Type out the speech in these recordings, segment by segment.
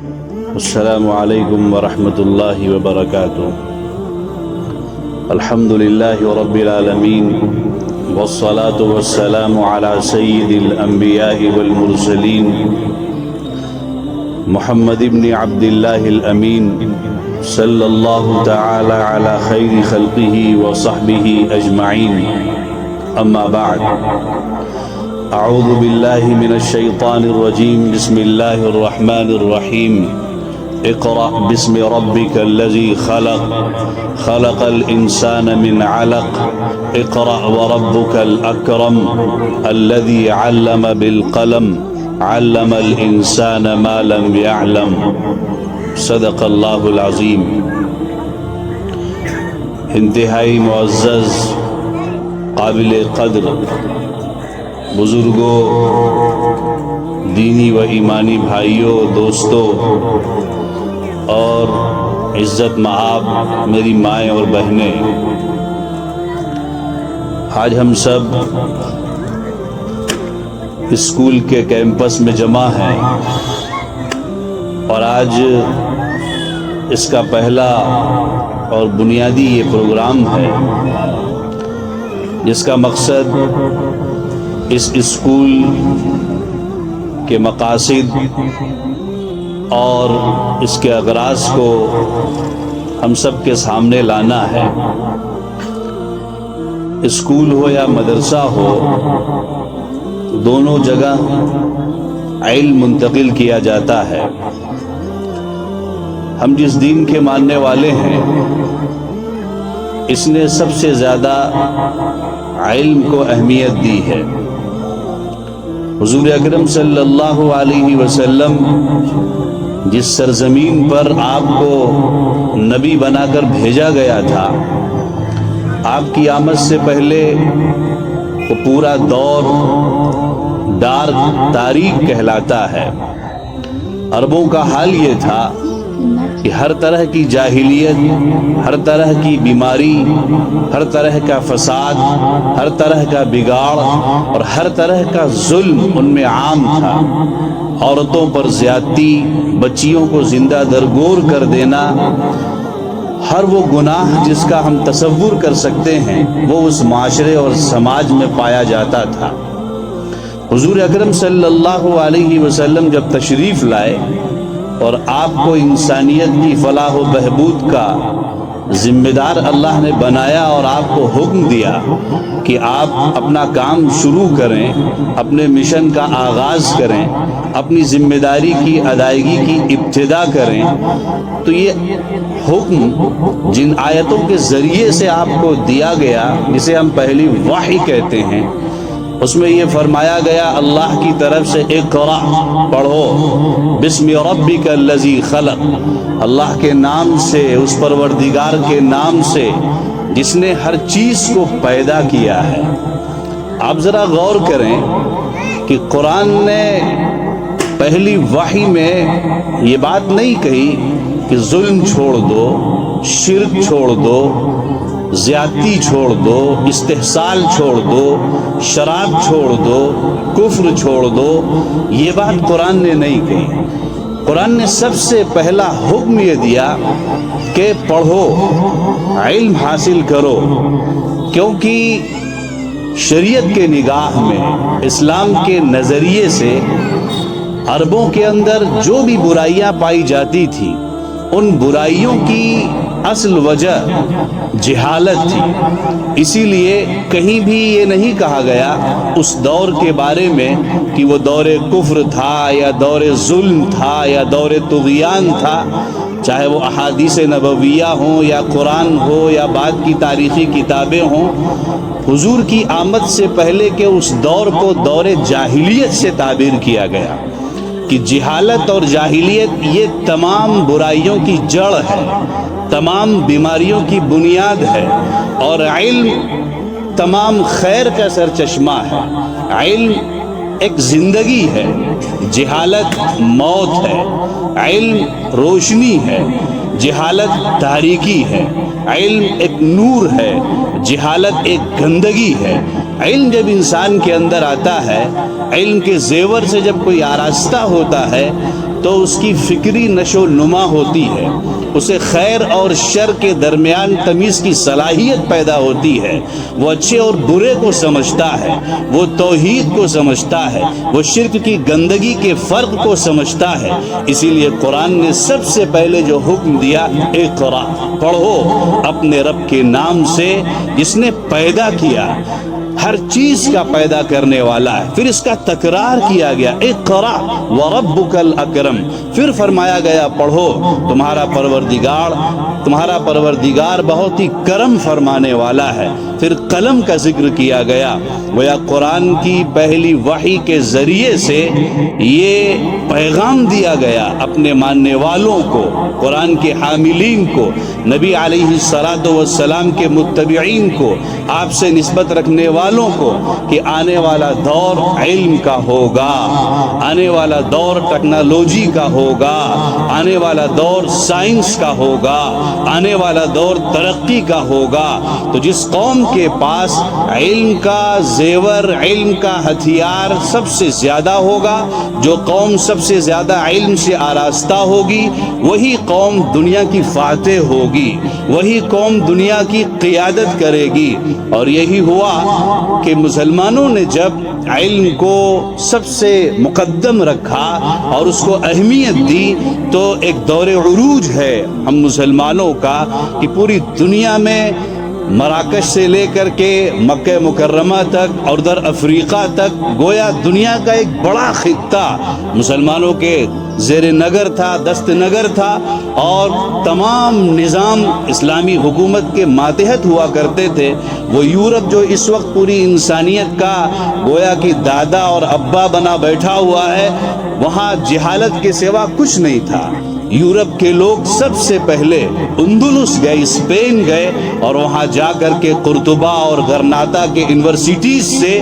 السلام علیکم ورحمۃ اللہ وبرکاتہ۔ الحمد للہ رب العالمین والصلاة والسلام علی سید الانبیاء والمرسلین محمد بن عبد اللہ الامین صلی اللہ تعالی علی خیر خلقہ وصحبہ اجمعین، اما بعد، اعوذ باللہ من الشیطان الرجیم، بسم اللہ الرحمن الرحیم۔ اقرأ باسم ربك الذي خلق، خلق الإنسان من علق، اقرأ وربك الأكرم الذي علم بالقلم، علم الإنسان ما لم يعلم، صدق اللہ العظیم۔ انتہائی معزز، قابل قدر بزرگوں، دینی و ایمانی بھائیوں، دوستوں اور عزت مآب میری مائیں اور بہنیں، آج ہم سب اسکول کے کیمپس میں جمع ہیں اور آج اس کا پہلا اور بنیادی یہ پروگرام ہے جس کا مقصد اس اسکول کے مقاصد اور اس کے اغراض کو ہم سب کے سامنے لانا ہے۔ اسکول ہو یا مدرسہ ہو، دونوں جگہ علم منتقل کیا جاتا ہے۔ ہم جس دین کے ماننے والے ہیں، اس نے سب سے زیادہ علم کو اہمیت دی ہے۔ حضور اکرم صلی اللہ علیہ وسلم جس سرزمین پر آپ کو نبی بنا کر بھیجا گیا تھا، آپ کی آمد سے پہلے وہ پورا دور ڈارک، تاریک کہلاتا ہے۔ عربوں کا حال یہ تھا کہ ہر طرح کی جاہلیت، ہر طرح کی بیماری، ہر طرح کا فساد، ہر طرح کا بگاڑ اور ہر طرح کا ظلم ان میں عام تھا۔ عورتوں پر زیادتی، بچیوں کو زندہ درگور کر دینا، ہر وہ گناہ جس کا ہم تصور کر سکتے ہیں وہ اس معاشرے اور سماج میں پایا جاتا تھا۔ حضور اکرم صلی اللہ علیہ وسلم جب تشریف لائے اور آپ کو انسانیت کی فلاح و بہبود کا ذمہ دار اللہ نے بنایا اور آپ کو حکم دیا کہ آپ اپنا کام شروع کریں، اپنے مشن کا آغاز کریں، اپنی ذمہ داری کی ادائیگی کی ابتدا کریں، تو یہ حکم جن آیتوں کے ذریعے سے آپ کو دیا گیا، جسے ہم پہلی وحی کہتے ہیں، اس میں یہ فرمایا گیا اللہ کی طرف سے اقرأ، پڑھو، بسم ربک الذی خلق، اللہ کے نام سے، اس پروردگار کے نام سے جس نے ہر چیز کو پیدا کیا ہے۔ آپ ذرا غور کریں کہ قرآن نے پہلی وحی میں یہ بات نہیں کہی کہ ظلم چھوڑ دو، شرک چھوڑ دو، زیادتی چھوڑ دو، استحصال چھوڑ دو، شراب چھوڑ دو، کفر چھوڑ دو، یہ بات قرآن نے نہیں کہی۔ قرآن نے سب سے پہلا حکم یہ دیا کہ پڑھو، علم حاصل کرو، کیونکہ شریعت کے نگاہ میں، اسلام کے نظریے سے عربوں کے اندر جو بھی برائیاں پائی جاتی تھیں، ان برائیوں کی اصل وجہ جہالت تھی۔ اسی لیے کہیں بھی یہ نہیں کہا گیا اس دور کے بارے میں کہ وہ دور کفر تھا یا دور ظلم تھا یا دور طغیان تھا، چاہے وہ احادیث نبویہ ہوں یا قرآن ہو یا بعد کی تاریخی کتابیں ہوں۔ حضور کی آمد سے پہلے کے اس دور کو دور جاہلیت سے تعبیر کیا گیا کہ جہالت اور جاہلیت یہ تمام برائیوں کی جڑ ہے، تمام بیماریوں کی بنیاد ہے، اور علم تمام خیر کا سرچشمہ ہے۔ علم ایک زندگی ہے، جہالت موت ہے۔ علم روشنی ہے، جہالت تاریکی ہے۔ علم ایک نور ہے، جہالت ایک گندگی ہے۔ علم جب انسان کے اندر آتا ہے، علم کے زیور سے جب کوئی آراستہ ہوتا ہے تو اس کی فکری نشو نما ہوتی ہے، اسے خیر اور شر کے درمیان تمیز کی صلاحیت پیدا ہوتی ہے، وہ اچھے اور برے کو سمجھتا ہے، وہ توحید کو سمجھتا ہے، وہ شرک کی گندگی کے فرق کو سمجھتا ہے۔ اسی لیے قرآن نے سب سے پہلے جو حکم دیا، اقرا، پڑھو اپنے رب کے نام سے جس نے پیدا کیا، ہر چیز کا پیدا کرنے والا ہے۔ پھر اس کا تکرار کیا گیا، اقرا وربک الاکرم، پھر فرمایا گیا پڑھو تمہارا پروردگار بہت ہی کرم فرمانے والا ہے۔ پھر قلم کا ذکر کیا گیا، گویا قرآن کی پہلی وحی کے ذریعے سے یہ پیغام دیا گیا اپنے ماننے والوں کو، قرآن کے حاملین کو، نبی علیہ الصلاۃ والسلام کے متبعین کو، آپ سے نسبت رکھنے والوں کو، کہ آنے والا دور علم کا ہوگا، آنے والا دور ٹیکنالوجی کا ہوگا، آنے والا دور سائنس کا ہوگا، آنے والا دور ترقی کا ہوگا۔ تو جس قوم کے پاس علم کا زیور، علم کا ہتھیار سب سے زیادہ ہوگا، جو قوم سب سے زیادہ علم سے آراستہ ہوگی، وہی قوم دنیا کی فاتح ہوگی، وہی قوم دنیا کی قیادت کرے گی۔ اور یہی ہوا کہ مسلمانوں نے جب علم کو سب سے مقدم رکھا اور اس کو اہمیت دی، تو ایک دور عروج ہے ہم مسلمانوں کا کہ پوری دنیا میں مراکش سے لے کر کے مکہ مکرمہ تک اور در افریقہ تک، گویا دنیا کا ایک بڑا خطہ مسلمانوں کے زیر نگر تھا، دست نگر تھا، اور تمام نظام اسلامی حکومت کے ماتحت ہوا کرتے تھے۔ وہ یورپ جو اس وقت پوری انسانیت کا گویا کہ دادا اور ابا بنا بیٹھا ہوا ہے، وہاں جہالت کے سوا کچھ نہیں تھا۔ یورپ کے لوگ سب سے پہلے اندلس گئے، اسپین گئے، اور وہاں جا کر کے قرطبہ اور غرناطہ کے یونیورسٹیز سے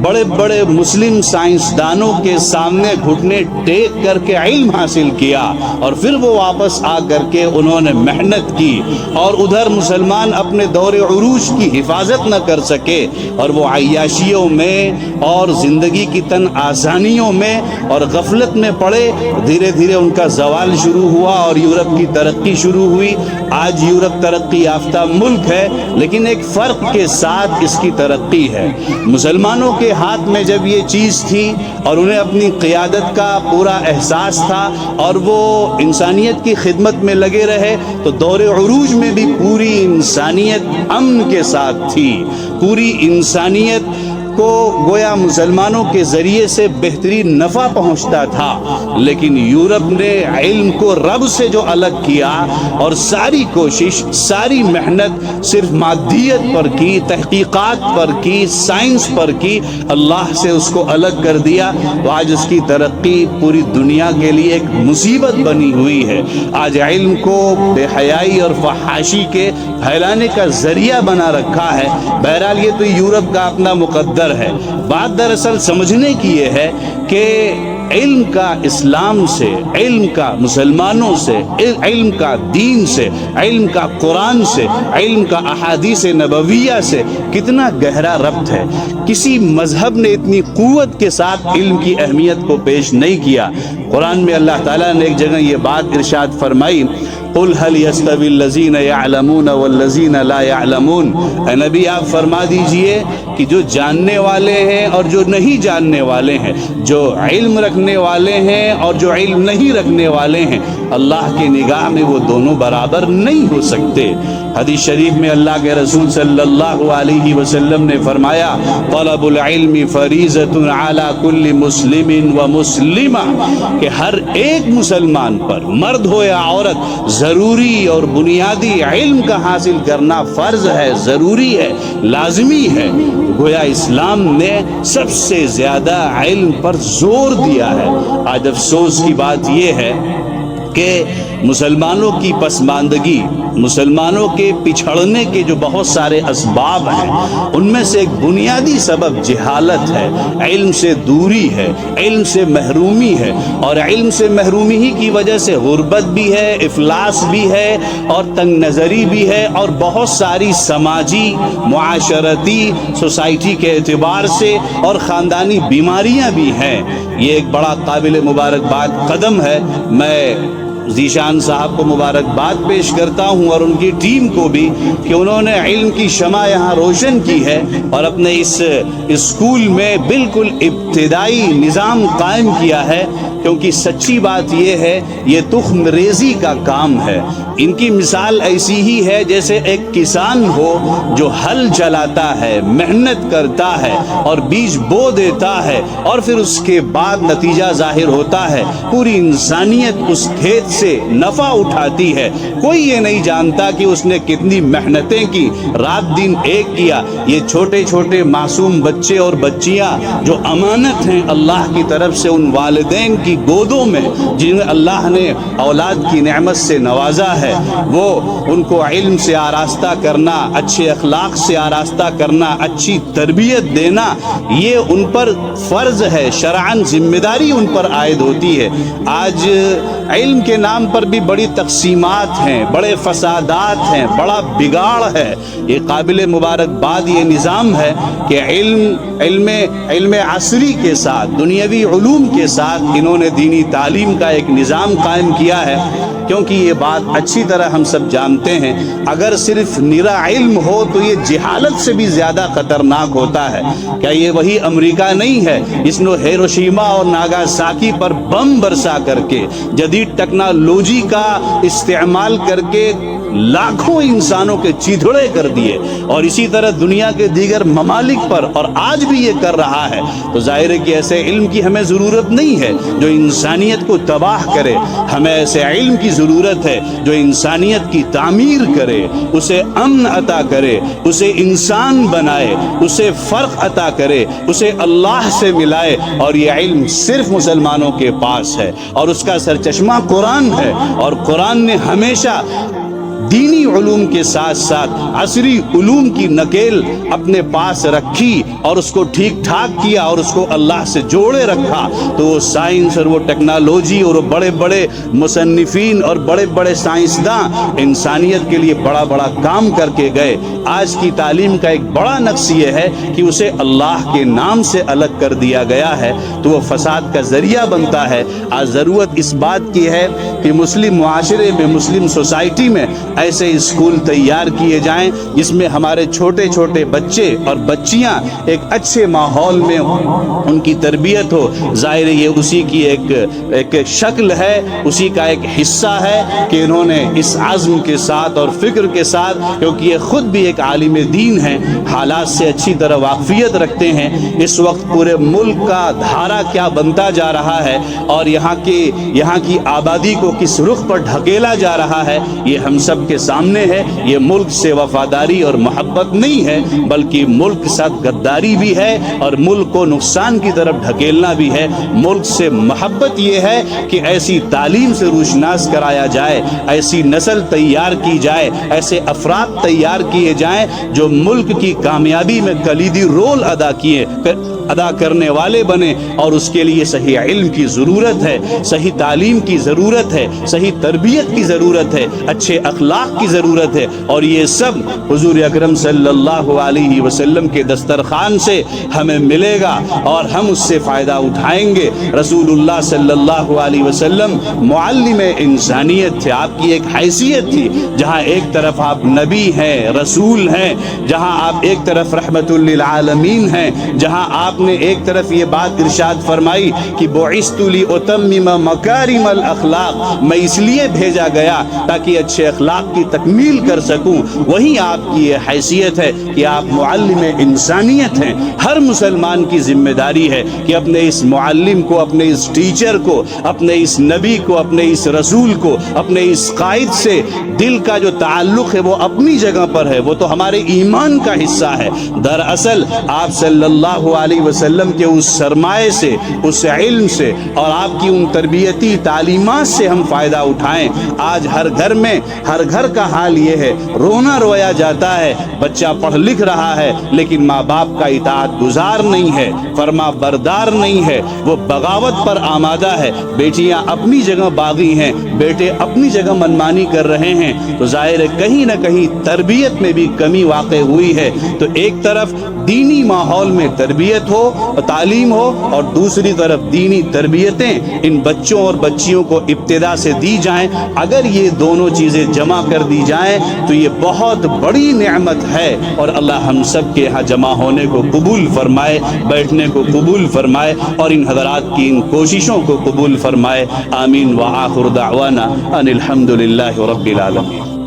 بڑے بڑے مسلم سائنسدانوں کے سامنے گھٹنے ٹیک کر کے علم حاصل کیا، اور پھر وہ واپس آ کر کے انہوں نے محنت کی، اور ادھر مسلمان اپنے دور عروج کی حفاظت نہ کر سکے، اور وہ عیاشیوں میں اور زندگی کی تن آسانیوں میں اور غفلت میں پڑے۔ دھیرے دھیرے ان کا زوال شروع ہوا اور یورپ کی ترقی شروع ہوئی۔ آج یورپ ترقی یافتہ ملک ہے، لیکن ایک فرق کے ساتھ اس کی ترقی ہے۔ مسلمانوں کے ہاتھ میں جب یہ چیز تھی اور انہیں اپنی قیادت کا پورا احساس تھا اور وہ انسانیت کی خدمت میں لگے رہے، تو دور عروج میں بھی پوری انسانیت امن کے ساتھ تھی۔ پوری انسانیت کو گویا مسلمانوں کے ذریعے سے بہترین نفع پہنچتا تھا، لیکن یورپ نے علم کو رب سے جو الگ کیا اور ساری کوشش، ساری محنت صرف مادیت پر کی، تحقیقات پر کی، سائنس پر کی، اللہ سے اس کو الگ کر دیا، تو آج اس کی ترقی پوری دنیا کے لیے ایک مصیبت بنی ہوئی ہے۔ آج علم کو بے حیائی اور فحاشی کے پھیلانے کا ذریعہ بنا رکھا ہے۔ بہرحال یہ تو یورپ کا اپنا مقدر ہے۔ بات دراصل سمجھنے کی یہ ہے کہ علم کا اسلام سے، علم کا مسلمانوں سے، علم کا دین سے، علم کا قرآن سے، علم کا احادیث نبویہ سے کتنا گہرا ربط ہے۔ کسی مذہب نے اتنی قوت کے ساتھ علم کی اہمیت کو پیش نہیں کیا۔ قرآن میں اللہ تعالیٰ نے ایک جگہ یہ بات ارشاد فرمائی، قل هل يستوي الذين يعلمون والذين لا يعلمون، اے نبی آپ فرما دیجئے کہ جو جاننے والے ہیں اور جو نہیں جاننے والے ہیں، جو علم رکھنے والے ہیں اور جو علم نہیں رکھنے والے ہیں، اللہ کی نگاہ میں وہ دونوں برابر نہیں ہو سکتے۔ حدیث شریف میں اللہ کے رسول صلی اللہ علیہ وسلم نے فرمایا، طلب العلم فریضۃ علی کل مسلم و مسلمہ، کہ ہر ایک مسلمان پر، مرد ہو یا عورت، ضروری اور بنیادی علم کا حاصل کرنا فرض ہے، ضروری ہے، لازمی ہے۔ گویا اسلام نے سب سے زیادہ علم پر زور دیا ہے۔ آج افسوس کی بات یہ ہے کہ مسلمانوں کی پسماندگی، مسلمانوں کے پچھڑنے کے جو بہت سارے اسباب ہیں، ان میں سے ایک بنیادی سبب جہالت ہے، علم سے دوری ہے، علم سے محرومی ہے، اور علم سے محرومی ہی کی وجہ سے غربت بھی ہے، افلاس بھی ہے، اور تنگ نظری بھی ہے، اور بہت ساری سماجی، معاشرتی، سوسائٹی کے اعتبار سے اور خاندانی بیماریاں بھی ہیں۔ یہ ایک بڑا قابل مبارکباد قدم ہے۔ میں ذیشان صاحب کو مبارکباد پیش کرتا ہوں اور ان کی ٹیم کو بھی کہ انہوں نے علم کی شمع یہاں روشن کی ہے اور اپنے اس اسکول میں بالکل ابتدائی نظام قائم کیا ہے، کیونکہ سچی بات یہ ہے یہ تخم ریزی کا کام ہے۔ ان کی مثال ایسی ہی ہے جیسے ایک کسان ہو جو ہل چلاتا ہے، محنت کرتا ہے اور بیج بو دیتا ہے، اور پھر اس کے بعد نتیجہ ظاہر ہوتا ہے، پوری انسانیت اس کھیت سے نفع اٹھاتی ہے۔ کوئی یہ نہیں جانتا کہ اس نے کتنی محنتیں کی، رات دن ایک کیا۔ یہ چھوٹے چھوٹے معصوم بچے اور بچیاں جو امانت ہیں اللہ کی طرف سے ان والدین کی گودوں میں، جنہیں اللہ نے اولاد کی نعمت سے نوازا ہے، وہ ان کو علم سے آراستہ کرنا، اچھے اخلاق سے آراستہ کرنا، اچھی تربیت دینا، یہ ان پر فرض ہے، شرعاً ذمہ داری ان پر عائد ہوتی ہے۔ آج علم کے نام پر بھی بڑی تقسیمات ہیں، بڑے فسادات ہیں، بڑا بگاڑ ہے۔ یہ قابل مبارکباد یہ نظام ہے کہ علم عصری کے ساتھ، دنیاوی علوم کے ساتھ انہوں نے دینی تعلیم کا ایک نظام قائم کیا ہے، کیونکہ یہ بات اچھی طرح ہم سب جانتے ہیں، اگر صرف نرا علم ہو تو یہ جہالت سے بھی زیادہ خطرناک ہوتا ہے۔ کیا یہ وہی امریکہ نہیں ہے جس نے ہیروشیما اور ناگاساکی پر بم برسا کر کے، جدید ٹیکنالوجی کا استعمال کر کے لاکھوں انسانوں کے چیدھڑے کر دیے، اور اسی طرح دنیا کے دیگر ممالک پر، اور آج بھی یہ کر رہا ہے؟ تو ظاہر ہے کہ ایسے علم کی ہمیں ضرورت نہیں ہے جو انسانیت کو تباہ کرے۔ ہمیں ایسے علم کی ضرورت ہے جو انسانیت کی تعمیر کرے، اسے امن عطا کرے، اسے انسان بنائے، اسے فرق عطا کرے، اسے اللہ سے ملائے۔ اور یہ علم صرف مسلمانوں کے پاس ہے، اور اس کا سرچشمہ قرآن ہے، اور قرآن نے ہمیشہ دینی علوم کے ساتھ ساتھ عصری علوم کی نکیل اپنے پاس رکھی اور اس کو ٹھیک ٹھاک کیا اور اس کو اللہ سے جوڑے رکھا۔ تو وہ سائنس اور وہ ٹیکنالوجی اور وہ بڑے بڑے مصنفین اور بڑے بڑے سائنسداں انسانیت کے لیے بڑا بڑا کام کر کے گئے۔ آج کی تعلیم کا ایک بڑا نقص یہ ہے کہ اسے اللہ کے نام سے الگ کر دیا گیا ہے، تو وہ فساد کا ذریعہ بنتا ہے۔ آج ضرورت اس بات کی ہے کہ مسلم معاشرے میں، مسلم سوسائٹی میں ایسے اسکول تیار کیے جائیں جس میں ہمارے چھوٹے چھوٹے بچے اور بچیاں ایک اچھے ماحول میں ان کی تربیت ہو۔ ظاہر ہے یہ اسی کی ایک شکل ہے، اسی کا ایک حصہ ہے کہ انہوں نے اس عزم کے ساتھ اور فکر کے ساتھ، کیونکہ یہ خود بھی ایک عالم دین ہیں، حالات سے اچھی طرح واقفیت رکھتے ہیں۔ اس وقت پورے ملک کا دھارا کیا بنتا جا رہا ہے اور یہاں کی آبادی کو کس رخ پر ڈھکیلا جا رہا ہے، یہ ہم سب کے سامنے ہے۔ یہ ملک سے وفاداری اور محبت نہیں ہے، بلکہ ملک کے ساتھ غداری بھی ہے اور ملک کو نقصان کی طرف ڈھکیلنا بھی ہے۔ ملک سے محبت یہ ہے کہ ایسی تعلیم سے روشناس کرایا جائے، ایسی نسل تیار کی جائے، ایسے افراد تیار کیے جائیں جو ملک کی کامیابی میں کلیدی رول ادا کرنے والے بنے، اور اس کے لیے صحیح علم کی ضرورت ہے، صحیح تعلیم کی ضرورت ہے، صحیح تربیت کی ضرورت ہے، اچھے اخلاق کی ضرورت ہے، اور یہ سب حضور اکرم صلی اللہ علیہ وسلم کے دسترخوان سے ہمیں ملے گا اور ہم اس سے فائدہ اٹھائیں گے۔ رسول اللہ صلی اللہ علیہ وسلم معلم انسانیت تھے، آپ کی ایک حیثیت تھی، جہاں ایک طرف آپ نبی ہیں، رسول ہیں، جہاں آپ ایک طرف رحمت للعالمین ہیں، جہاں آپ نے ایک طرف یہ بات ارشاد فرمائی کہ بعثت لأتمم مکارم الاخلاق، میں اس لیے بھیجا گیا تاکہ اچھے اخلاق کی تکمیل کر سکوں۔ وہی آپ کی یہ حیثیت ہے کہ آپ معلم انسانیت ہیں۔ ہر مسلمان کی ذمہ داری ہے کہ اپنے اس معلم کو، اپنے اس ٹیچر کو، اپنے اس نبی کو، اپنے اس رسول کو، اپنے اس قائد سے دل کا جو تعلق ہے وہ اپنی جگہ پر ہے، وہ تو ہمارے ایمان کا حصہ ہے۔ دراصل آپ صلی اللہ علیہ وسلم کے اس سرمائے سے، اس علم سے اور آپ کی ان تربیتی تعلیمات سے ہم فائدہ اٹھائیں۔ آج ہر گھر میں، ہر گھر کا حال یہ ہے، رونا رویا جاتا ہے، بچہ پڑھ لکھ رہا ہے لیکن ماں باپ کا اطاعت گزار نہیں ہے، فرما بردار نہیں ہے، وہ بغاوت پر آمادہ ہے۔ بیٹیاں اپنی جگہ باغی ہیں، بیٹے اپنی جگہ منمانی کر رہے ہیں، تو ظاہر ہے کہیں نہ کہیں تربیت میں بھی کمی واقع ہوئی ہے۔ تو ایک طرف دینی ماحول میں تربیت ہو، تعلیم ہو، اور دوسری طرف دینی تربیتیں ان بچوں اور بچیوں کو ابتدا سے دی جائیں۔ اگر یہ دونوں چیزیں جمع کر دی جائیں تو یہ بہت بڑی نعمت ہے، اور اللہ ہم سب کے یہاں جمع ہونے کو قبول فرمائے، بیٹھنے کو قبول فرمائے، اور ان حضرات کی ان کوششوں کو قبول فرمائے۔ آمین وآخر دعوانا ان الحمد للہ رب العالمین۔